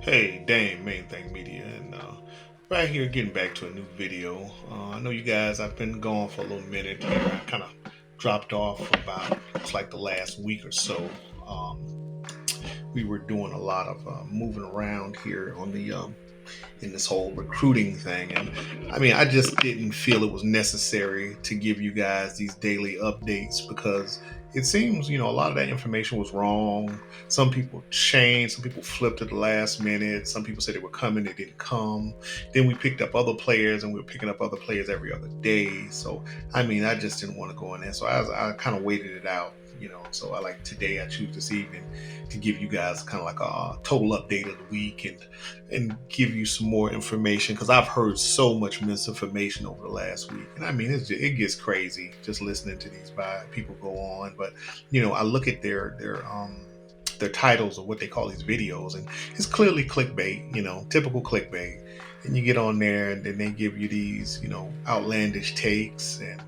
Hey, Dame, Main Thing Media, and right here getting back to a new video. I know you guys, I've been gone for a little minute here. I kind of dropped off for about, it's like the last week or so. We were doing a lot of moving around here on the in this whole recruiting thing. And I mean, I just didn't feel it was necessary to give you guys these daily updates because it seems, a lot of that information was wrong. Some people changed, some people flipped at the last minute. Some people said they were coming, they didn't come. Then we picked up other players and we were picking up other players every other day. So, I mean, I just didn't want to go in there. So I kind of waited it out. So I like today, I choose this evening to give you guys kind of like a total update of the week and give you some more information because I've heard so much misinformation over the last week, and I mean it gets crazy just listening to these people go on. But I look at their titles of what they call these videos, and it's clearly clickbait, typical clickbait. And you get on there, and then they give you these outlandish takes and.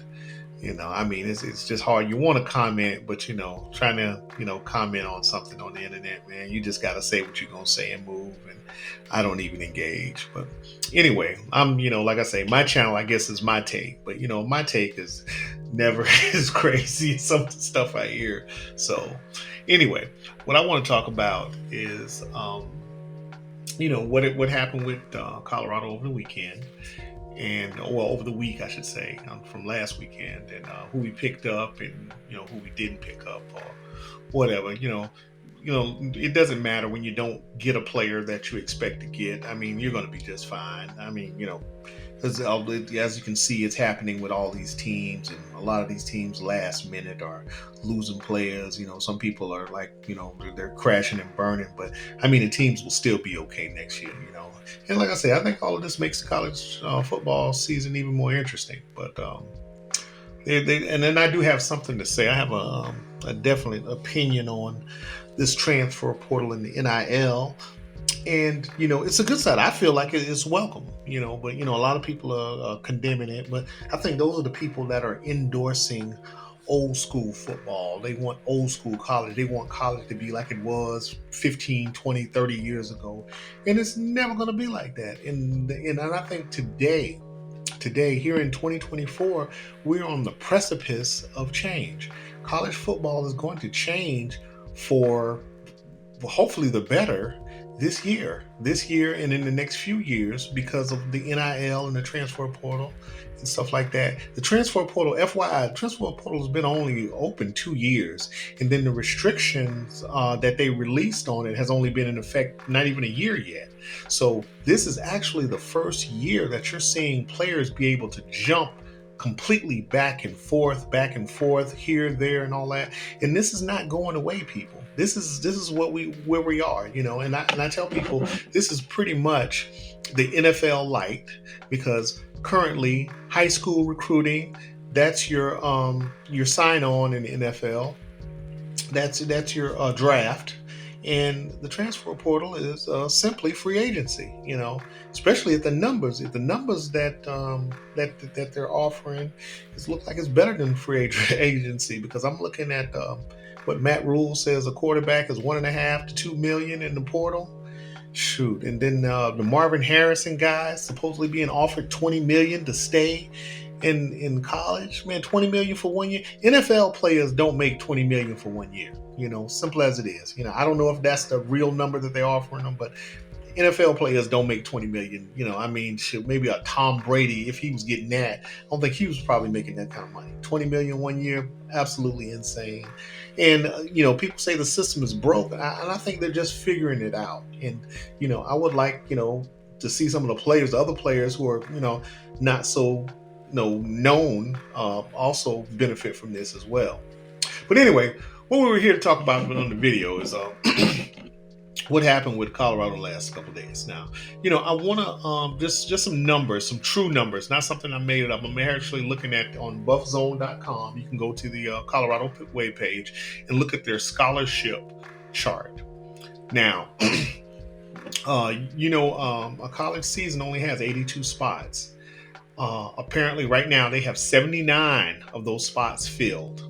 I mean, it's just hard. You want to comment, but trying to comment on something on the internet, man, you just got to say what you're gonna say and move. And I don't even engage. But anyway, I'm like I say, my channel, I guess, is my take. But my take is never as crazy as some of the stuff I hear. So anyway, what I want to talk about is what happened with Colorado over the weekend and well over the week I should say, from last weekend, and who we picked up and who we didn't pick up or whatever. It doesn't matter when you don't get a player that you expect to get. I mean, you're going to be just fine. I mean, as you can see, it's happening with all these teams, and a lot of these teams last minute are losing players. Some people are like, they're crashing and burning, but I mean, the teams will still be okay next year. And like I say, I think all of this makes the college football season even more interesting. But and then I do have something to say. I have a definite opinion on this transfer portal and the NIL. And it's a good side. I feel like it's welcome. But a lot of people are condemning it. But I think those are the people that are endorsing old school football. They want old school college. They want college to be like it was 15, 20, 30 years ago. And it's never going to be like that. And I think today here in 2024, we're on the precipice of change. College football is going to change for hopefully the better this year and in the next few years because of the NIL and the transfer portal and stuff like that. The transfer portal, FYI, the transfer portal has been only open 2 years, and then the restrictions that they released on it has only been in effect not even a year yet. So this is actually the first year that you're seeing players be able to jump completely back and forth, here, there, and all that. And this is not going away, people. This is where we are, And I tell people this is pretty much the NFL light, because currently high school recruiting, that's your sign on in the NFL. That's your draft, and the transfer portal is simply free agency. Especially at the numbers. If the numbers that they're offering, it looks like it's better than free agency, because I'm looking at what Matt Rule says a quarterback is 1.5 to 2 million in the portal. Shoot, and then the Marvin Harrison guy supposedly being offered 20 million to stay in college. Man, 20 million for 1 year. NFL players don't make 20 million for 1 year. Simple as it is. I don't know if that's the real number that they're offering them, but NFL players don't make 20 million. I mean, shit, maybe a Tom Brady, if he was getting that, I don't think he was probably making that kind of money. 20 million 1 year, absolutely insane. And people say the system is broke, and I think they're just figuring it out. And I would like to see some of the players, the other players who are not so known, also benefit from this as well. But anyway, what we were here to talk about on the video is what happened with Colorado the last couple of days. Now, I want to just some numbers, some true numbers, not something I made it up. I'm actually looking at on buffzone.com. You can go to the Colorado webpage and look at their scholarship chart. Now, a college season only has 82 spots. Apparently, right now they have 79 of those spots filled.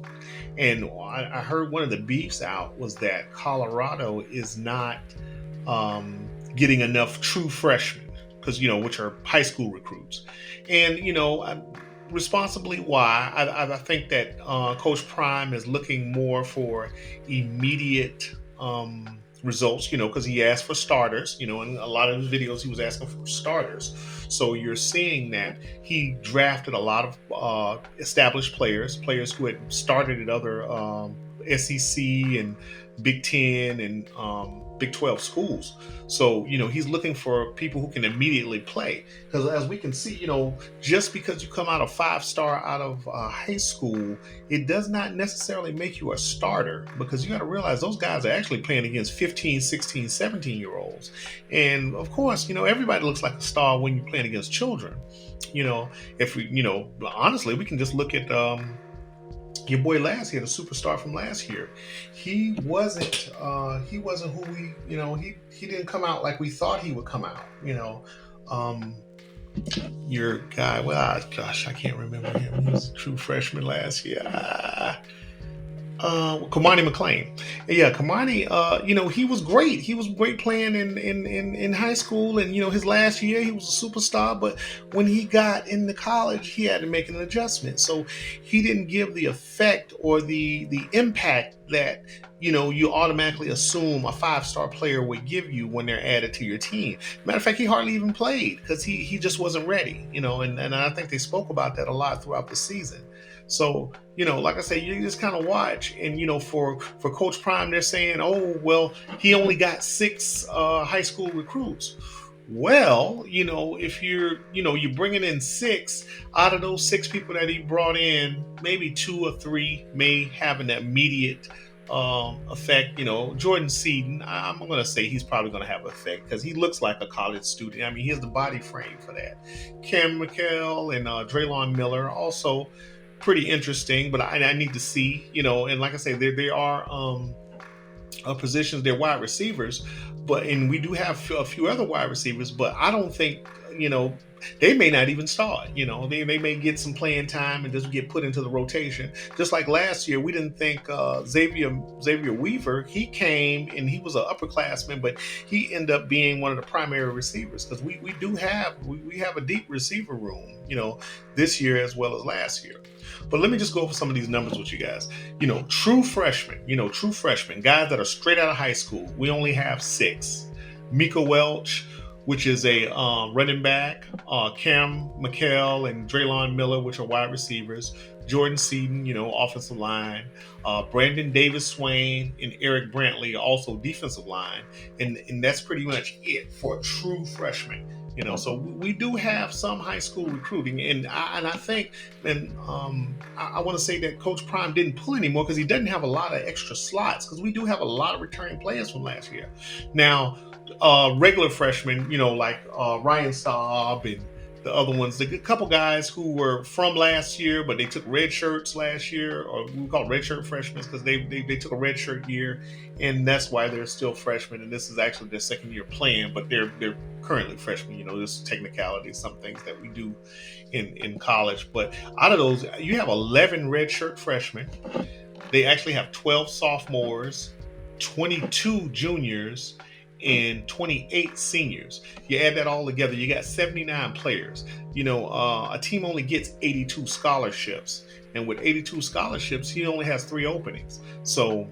And I heard one of the beefs out was that Colorado is not getting enough true freshmen, because which are high school recruits. And responsibly why I think that Coach Prime is looking more for immediate results, because he asked for starters, in a lot of his videos he was asking for starters. So you're seeing that he drafted a lot of established players who had started at other SEC and Big Ten and Big 12 schools. So he's looking for people who can immediately play, because as we can see, just because you come out a 5-star out of high school, it does not necessarily make you a starter, because you got to realize those guys are actually playing against 15, 16, 17 year olds. And of course, everybody looks like a star when you're playing against children. you know if we, honestly, we can just look at your boy last year, the superstar from last year. He wasn't who he didn't come out like we thought he would come out. Um, your guy, well, gosh, I can't remember him. He was a true freshman last year. Kamani McLean. Yeah, Kamani, he was great. He was great playing in high school, and his last year he was a superstar. But when he got into college, he had to make an adjustment. So he didn't give the effect or the impact that you automatically assume a 5-star player would give you when they're added to your team. Matter of fact, he hardly even played because he just wasn't ready. And I think they spoke about that a lot throughout the season. So like I say, you just kind of watch, and for Coach Prime, they're saying, oh well, he only got 6 high school recruits. Well, if you're bringing in 6, out of those 6 people that he brought in, maybe 2 or 3 may have an immediate effect. Jordan Seaton, I'm going to say he's probably going to have an effect because he looks like a college student. I mean, he has the body frame for that. Cam McKell and Draylon Miller also pretty interesting, but I need to see, and like I say, there are positions, they're wide receivers, and we do have a few other wide receivers, but I don't think, they may not even start. They may get some playing time and just get put into the rotation. Just like last year, we didn't think Xavier Weaver. He came and he was an upperclassman, but he ended up being one of the primary receivers, because we have a deep receiver room, this year as well as last year. But let me just go over some of these numbers with you guys. True freshmen, guys that are straight out of high school. We only have 6. Mika Welch, which is a running back, Cam McKell and Draylon Miller, which are wide receivers, Jordan Seaton, offensive line, Brandon Davis Swain and Eric Brantley, also defensive line, and that's pretty much it for a true freshman. So we do have some high school recruiting, and I think, and I want to say that Coach Prime didn't pull anymore because he doesn't have a lot of extra slots, because we do have a lot of returning players from last year. Now, regular freshmen, like Ryan Staub and the other ones, the couple guys who were from last year, but they took red shirts last year, or we call it red shirt freshmen, because they took a red shirt year, and that's why they're still freshmen. And this is actually their second year playing, but they're currently freshmen. There's technicalities, some things that we do in college. But out of those, you have 11 red shirt freshmen. They actually have 12 sophomores, 22 juniors, and 28 seniors. You add that all together, you got 79 players. A team only gets 82 scholarships, and with 82 scholarships, he only has 3 openings. So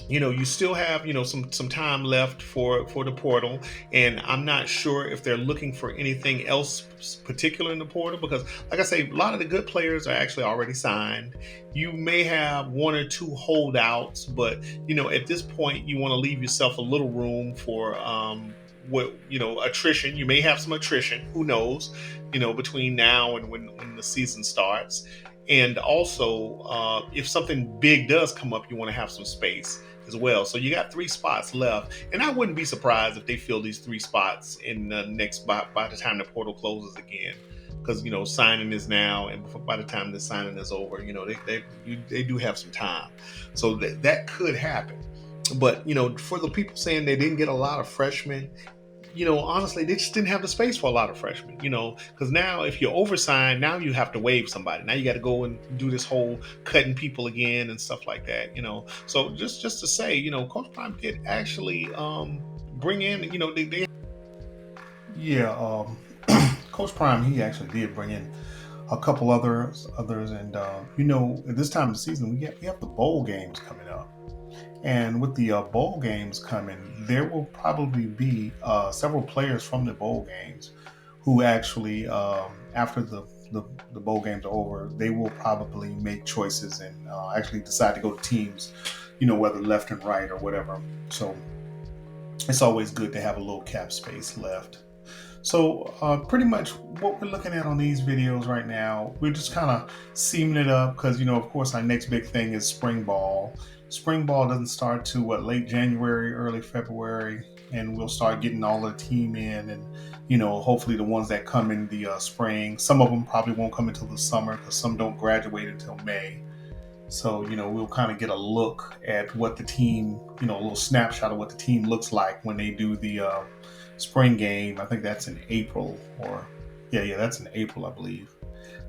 you still have some time left for the portal, and I'm not sure if they're looking for anything else particular in the portal, because like I say, a lot of the good players are actually already signed. You may have 1 or 2 holdouts, but at this point you want to leave yourself a little room for attrition. You may have some attrition, who knows, between now and when the season starts. And also, if something big does come up, you want to have some space as well. So you got 3 spots left, and I wouldn't be surprised if they fill these 3 spots in the next by the time the portal closes again, because signing is now, and by the time the signing is over, they do have some time, so that could happen. But for the people saying they didn't get a lot of freshmen, honestly, they just didn't have the space for a lot of freshmen, because now if you're oversigned, now you have to waive somebody. Now you got to go and do this whole cutting people again and stuff like that, So just to say, Coach Prime did actually bring in, they Yeah, Coach Prime, he actually did bring in a couple others, and at this time of the season, we have the bowl games coming up, and with the bowl games coming, there will probably be several players from the bowl games who actually, after the bowl games are over, they will probably make choices and actually decide to go to teams, whether left and right or whatever. So it's always good to have a little cap space left. So, pretty much what we're looking at on these videos right now, we're just kind of seaming it up because, of course, our next big thing is spring ball. Spring ball doesn't start to late January, early February, and we'll start getting all the team in, and hopefully the ones that come in the spring. Some of them probably won't come until the summer because some don't graduate until May. So, we'll kind of get a look at what the team, a little snapshot of what the team looks like when they do the spring game. I think that's in April yeah, that's in April, I believe.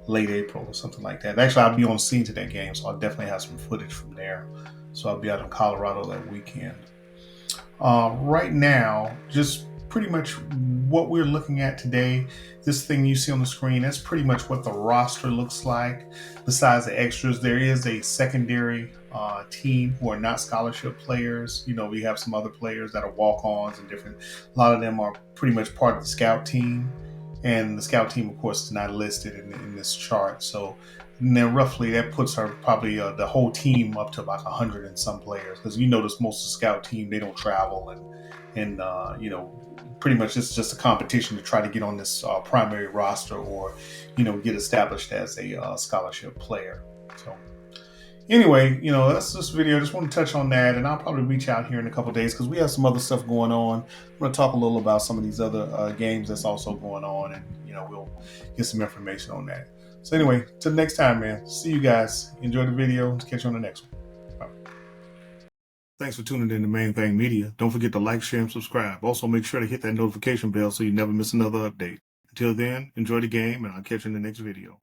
Late April or something like that. Actually, I'll be on scene to that game, so I'll definitely have some footage from there. So I'll be out in Colorado that weekend. Right now, just pretty much what we're looking at today, this thing you see on the screen, that's pretty much what the roster looks like. Besides the extras, there is a secondary team who are not scholarship players. We have some other players that are walk-ons and different. A lot of them are pretty much part of the scout team, and the scout team, of course, is not listed in this chart. So and then roughly that puts her probably the whole team up to about 100 and some players because you notice most of the scout team they don't travel and pretty much it's just a competition to try to get on this primary roster or get established as a scholarship player. So anyway, that's this video. I just want to touch on that, and I'll probably reach out here in a couple of days because we have some other stuff going on. I'm going to talk a little about some of these other games that's also going on, and we'll get some information on that. So anyway, till next time, man. See you guys. Enjoy the video. Catch you on the next one. Bye. Thanks for tuning in to Main Thing Media. Don't forget to like, share, and subscribe. Also, make sure to hit that notification bell so you never miss another update. Until then, enjoy the game, and I'll catch you in the next video.